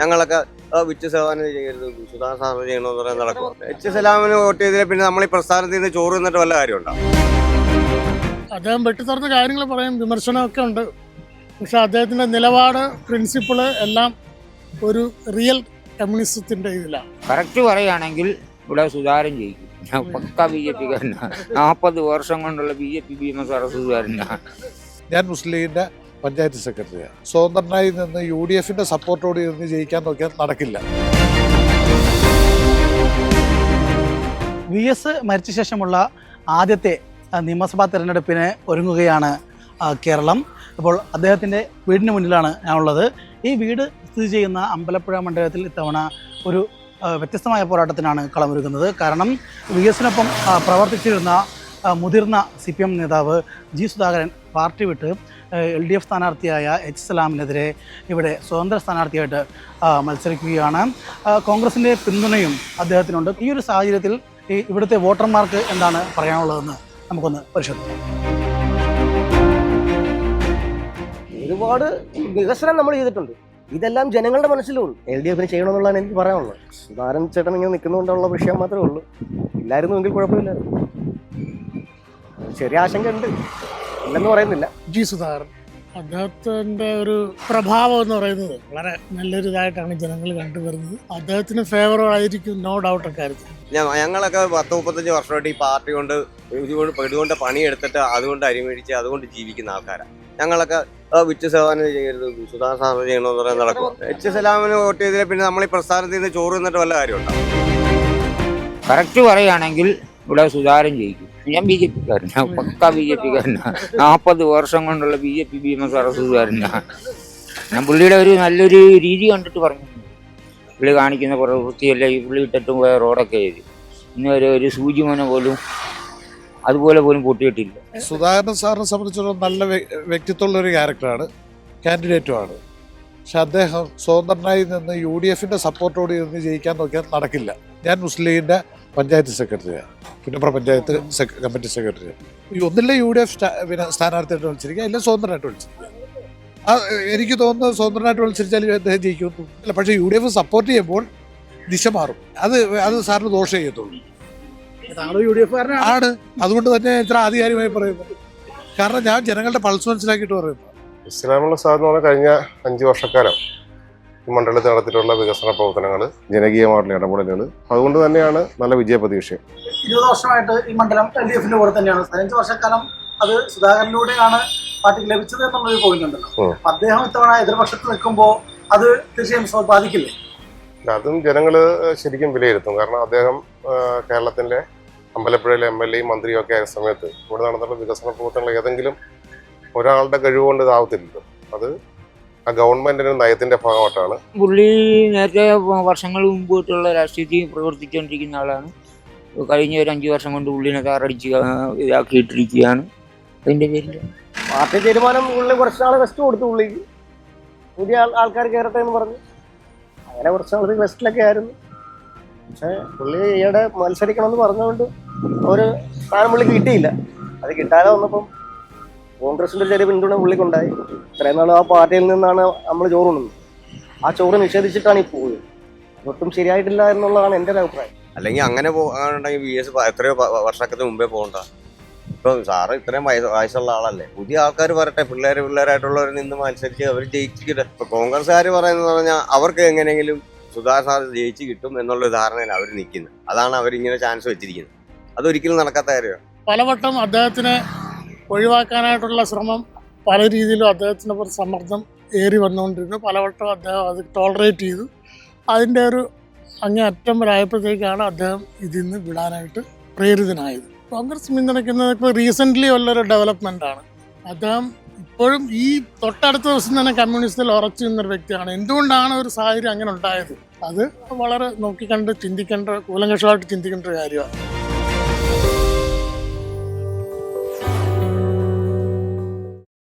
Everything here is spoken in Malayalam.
ഞങ്ങളൊക്കെ വിറ്റ് സേവനം ചെയ്യരുത്, സുധാകരൻ സാർ ചെയ്യണമെന്ന് പറയാൻ നടക്കും. എച്ച് സലാമിന് വോട്ട് ചെയ്തതിൽ പിന്നെ നമ്മൾ ഈ പ്രസ്ഥാനത്തിൽ നിന്ന് ചോറ് നിന്നിട്ട് വല്ല കാര്യമുണ്ടോ? അദ്ദേഹം വെട്ടിത്തുറന്ന കാര്യങ്ങൾ പറയും, വിമർശനമൊക്കെ ഉണ്ട്. പക്ഷെ അദ്ദേഹത്തിൻ്റെ നിലപാട്, പ്രിൻസിപ്പിള് എല്ലാം ഒരു റിയൽ കമ്മ്യൂണിസത്തിൻ്റെ ഇതിലാണ്. കറക്റ്റ് പറയുകയാണെങ്കിൽ ഇവിടെ സുധാകരൻ ജയിക്കും. പക്ക BJP-കാരനാണ്. 40 വർഷം കൊണ്ടുള്ള BJP ഭീമസാര സുധാകരനാണ്. ഞാൻ മുസ്ലിം ലീഗിന്റെ പഞ്ചായത്ത് സെക്രട്ടറിയാണ്. സ്വതന്ത്രനായി നിന്ന് UDF-ന്റെ സപ്പോർട്ടോട് ഇരുന്ന് ജയിക്കാൻ നോക്കിയാൽ നടക്കില്ല. VS മരിച്ച ശേഷമുള്ള ആദ്യത്തെ നിയമസഭാ തെരഞ്ഞെടുപ്പിന് ഒരുങ്ങുകയാണ് കേരളം. അപ്പോൾ അദ്ദേഹത്തിൻ്റെ വീടിന് മുന്നിലാണ് ഞാനുള്ളത്. ഈ വീട് സ്ഥിതി ചെയ്യുന്ന അമ്പലപ്പുഴ മണ്ഡലത്തിൽ ഇത്തവണ ഒരു വ്യത്യസ്തമായ പോരാട്ടത്തിനാണ് കളമൊരുക്കുന്നത്. കാരണം VS-നൊപ്പം പ്രവർത്തിച്ചിരുന്ന മുതിർന്ന CPM നേതാവ് G. സുധാകരൻ പാർട്ടി വിട്ട് LDF സ്ഥാനാർത്ഥിയായ H. സലാമിനെതിരെ ഇവിടെ സ്വതന്ത്ര സ്ഥാനാർത്ഥിയായിട്ട് മത്സരിക്കുകയാണ്. കോൺഗ്രസിൻ്റെ പിന്തുണയും അദ്ദേഹത്തിനുണ്ട്. ഈ ഒരു സാഹചര്യത്തിൽ ഇവിടുത്തെ വോട്ടർമാർക്ക് എന്താണ് പറയാനുള്ളതെന്ന് നമുക്കൊന്ന് പരിശോധിക്കാം. ഒരുപാട് വികസനം നമ്മൾ ചെയ്തിട്ടുണ്ട്. ഇതെല്ലാം ജനങ്ങളുടെ മനസ്സിലുള്ളൂ. LDF-ന് ചെയ്യണമെന്നുള്ളതാണ് എനിക്ക് പറയാനുള്ളത്. സുധാകരൻ ചേട്ടൻ ഇങ്ങനെ നിൽക്കുന്നതുകൊണ്ടുള്ള വിഷയം മാത്രമേ ഉള്ളൂ. ഇല്ലായിരുന്നുവെങ്കിൽ കുഴപ്പമില്ലായിരുന്നു. ചെറിയ ആശങ്കയുണ്ട്, ഇല്ലെന്ന് പറയുന്നില്ല. G. സുധാകരൻ അദ്ദേഹത്തിൻ്റെ ഒരു പ്രഭാവം എന്ന് പറയുന്നത് വളരെ നല്ലൊരു ഇതായിട്ടാണ് ജനങ്ങൾ കണ്ടുവരുന്നത്. അദ്ദേഹത്തിന് ഫേവറായിരിക്കും, നോ ഡൗട്ട് അക്കാര്യത്തിൽ. ഞങ്ങളൊക്കെ 10-35 വർഷമായിട്ട് ഈ പാർട്ടി കൊണ്ട് ഇതുകൊണ്ട് പണിയെടുത്തിട്ട് അതുകൊണ്ട് അരിമേടിച്ച് അതുകൊണ്ട് ജീവിക്കുന്ന ആൾക്കാരാണ്. ഞങ്ങളൊക്കെ വിറ്റ് സേവനം ചെയ്യരുത്, സുധാകരൻ സാർ ചെയ്യണമെന്ന് പറയാൻ നടക്കും. എച്ച് സലാമിന് വോട്ട് ചെയ്തതിൽ പിന്നെ നമ്മൾ ഈ പ്രസ്ഥാനത്തിൽ നിന്ന് ചോറ് നിന്നിട്ട് വല്ല കാര്യമുണ്ടോ? കറക്റ്റ് പറയുകയാണെങ്കിൽ ഇവിടെ സുധാകരൻ ജയിക്കും. ഞാൻ BJP-കാരനാണ്. പക്ക BJP-കാരനാണ്. 40 വർഷം കൊണ്ടുള്ള BJP ഭീമസാര സുധാകരനാണ്. ഞാൻ പുള്ളിയുടെ ഒരു നല്ലൊരു രീതി കണ്ടിട്ട് പറഞ്ഞു. പുള്ളി കാണിക്കുന്ന പ്രവൃത്തിയല്ല ഈ പുള്ളി ഇട്ടിട്ടും പോയ റോഡൊക്കെ ചെയ്ത് ഇന്നുവരെ ഒരു സൂചിമന പോലും അതുപോലെ പോലും പൊട്ടിയിട്ടില്ല. സുധാകരൻ സാറിനെ സംബന്ധിച്ചിടത്തോളം നല്ല വ്യക്തിത്വമുള്ള ഒരു ക്യാരക്ടറാണ്, കാൻഡിഡേറ്റുമാണ്. പക്ഷെ അദ്ദേഹം സ്വതന്ത്രനായി നിന്ന് UDF-ന്റെ സപ്പോർട്ടോട് ഇരുന്ന് ജയിക്കാൻ നോക്കിയാൽ നടക്കില്ല. ഞാൻ മുസ്ലിം ലീഗിന്റെ പഞ്ചായത്ത് സെക്രട്ടറിയാണ്, പുന്നപ്ര പഞ്ചായത്ത് കമ്മിറ്റി സെക്രട്ടറിയാണ്. ഒന്നില്ലേ UDF സ്ഥാനാർത്ഥിയായിട്ട് മത്സരിക്കുക, അല്ലെങ്കിൽ സ്വതന്ത്രമായിട്ട് മത്സരിക്കുക. എനിക്ക് തോന്നുന്നത് സ്വതന്ത്രമായിട്ട് മത്സരിച്ചാലും അദ്ദേഹം ജയിക്കുമെന്ന് അല്ല. പക്ഷേ UDF സപ്പോർട്ട് ചെയ്യുമ്പോൾ ദിശ മാറും. അത് സാറിന് ദോഷം ചെയ്യത്തുള്ളൂ. ആണ്. അതുകൊണ്ട് തന്നെ ഇത്ര ആധികാരികമായി പറയുന്നത്. കാരണം ഞാൻ ജനങ്ങളുടെ പൾസ് മനസ്സിലാക്കിയിട്ട് പറയുന്നത്. ഇസ്ലാമുള്ള സാധനം കഴിഞ്ഞ 5 വർഷക്കാലം ഈ മണ്ഡലത്തിൽ നടത്തിയിട്ടുള്ള വികസന പ്രവർത്തനങ്ങൾ, ജനകീയമായിട്ടുള്ള ഇടപെടലുകൾ, അതുകൊണ്ട് തന്നെയാണ് നല്ല വിജയപ്രതീക്ഷ. 20 വർഷമായിട്ട് ഈ മണ്ഡലം LDF-ന്റെ കൂടെ തന്നെയാണ്. 15 വർഷക്കാലം അത് സുധാകരനിലൂടെയാണ് പാർട്ടിക്ക് ലഭിച്ചത് എന്നുള്ളൊരു പോയിന്റ് ഉണ്ടല്ലോ. അദ്ദേഹം ഇത്തവണ എതിർപക്ഷത്ത് നിൽക്കുമ്പോൾ അത് തീർച്ചയായും ബാധിക്കില്ലേ? അതും ജനങ്ങൾ ശരിക്കും വിലയിരുത്തും. കാരണം അദ്ദേഹം കേരളത്തിന്റെ അമ്പലപ്പുഴയിലെ MLA മന്ത്രിയും ഒക്കെ ആയ സമയത്ത് ഇവിടെ നടന്നിട്ടുള്ള വികസന പ്രവർത്തനങ്ങൾ ഏതെങ്കിലും ഒരാളുടെ കഴിവുകൊണ്ട് ഇതാവത്തില്ലല്ലോ. അത് ആ ഗവൺമെന്റിന്റെ നയത്തിന്റെ ഭാഗമായിട്ടാണ്. പുള്ളി നേരത്തെ വർഷങ്ങൾ മുമ്പോട്ടുള്ള രാഷ്ട്രീയത്തിൽ പ്രവർത്തിച്ചുകൊണ്ടിരിക്കുന്ന ആളാണ്. കഴിഞ്ഞ ഒരു 5 വർഷം കൊണ്ട് പുള്ളിനെ താറടിച്ച് ഇതാക്കിയിട്ടിരിക്കുകയാണ്. അതിന്റെ പേരിൽ പാർട്ടി തീരുമാനം പുള്ളി കുറച്ചാൾ റെസ്റ്റ് കൊടുത്തു. പുള്ളിക്ക് പുതിയ ആൾക്കാർ കയറട്ടെ എന്ന് പറഞ്ഞു. അങ്ങനെ കുറച്ചാൾ റെസ്റ്റിലൊക്കെ ആയിരുന്നു. പക്ഷെ പുള്ളി ഈയിടെ മത്സരിക്കണമെന്ന് പറഞ്ഞുകൊണ്ട് ഒരു സ്ഥാനം പുള്ളിക്ക് കിട്ടിയില്ല. അത് കിട്ടാതെ വന്നപ്പം കോൺഗ്രസിന്റെ ചെറിയ പിന്തുണ പുള്ളിക്കുണ്ടായി. ഇത്രയും നാളും ആ പാർട്ടിയിൽ നിന്നാണ് നമ്മൾ ചോറുണ്ണുന്നത്. ആ ചോറ് നിഷേധിച്ചിട്ടാണ് ഈ പോയത്. ഒട്ടും ശരിയായിട്ടില്ല എന്നുള്ളതാണ് എൻ്റെ ഒരു അഭിപ്രായം. അല്ലെങ്കിൽ അങ്ങനെ പോകാനുണ്ടെങ്കിൽ VS എത്രയോ വർഷത്തിന് മുമ്പേ പോകണ്ട. ഇപ്പം സാറ് ഇത്രയും വയസ്സുള്ള ആളല്ലേ, പുതിയ ആൾക്കാർ വരട്ടെ, പിള്ളേരായിട്ടുള്ളവർ നിന്ന് മത്സരിച്ച് അവർ ജയിച്ചിട്ട്. ഇപ്പൊ കോൺഗ്രസ്സുകാർ പറയുന്നത് പറഞ്ഞാൽ അവർക്ക് എങ്ങനെയെങ്കിലും സുധാകരൻ സാർ ജയിച്ച് കിട്ടും എന്നുള്ള ധാരണയിൽ അവർ നിൽക്കുന്നത്. അതാണ് അവരിങ്ങനെ ചാൻസ് വെച്ചിരിക്കുന്നത്. അതൊരിക്കലും നടക്കാത്ത കാര്യമാണ്. പലവട്ടം അദ്ദേഹത്തിനെ ഒഴിവാക്കാനായിട്ടുള്ള ശ്രമം പല രീതിയിലും അദ്ദേഹത്തിൻ്റെ സമ്മർദ്ദം ഏറി വന്നുകൊണ്ടിരുന്നു. പലവട്ടം അദ്ദേഹം അത് ടോളറേറ്റ് ചെയ്തു. അതിൻ്റെ ഒരു അങ്ങേയറ്റം വരായപ്പോഴത്തേക്കാണ് അദ്ദേഹം ഇതിൽ നിന്ന് വിടാനായിട്ട് പ്രേരിതനായത്. കോൺഗ്രസ് പിന്തുണയ്ക്കുന്നത് ഇപ്പോൾ റീസെൻ്റ്ലി ഉള്ളൊരു ഡെവലപ്മെൻറ്റാണ്. അദ്ദേഹം ഇപ്പോഴും ഈ തൊട്ടടുത്ത ദിവസം തന്നെ കമ്മ്യൂണിസ്റ്റിൽ ഉറച്ചു നിന്നൊരു വ്യക്തിയാണ്. എന്തുകൊണ്ടാണ് ഒരു സാഹചര്യം അങ്ങനെ ഉണ്ടായത്? അത് വളരെ നോക്കിക്കണ്ട് ചിന്തിക്കേണ്ട, കൂലങ്കഷമായിട്ട് ചിന്തിക്കേണ്ട ഒരു കാര്യമാണ്.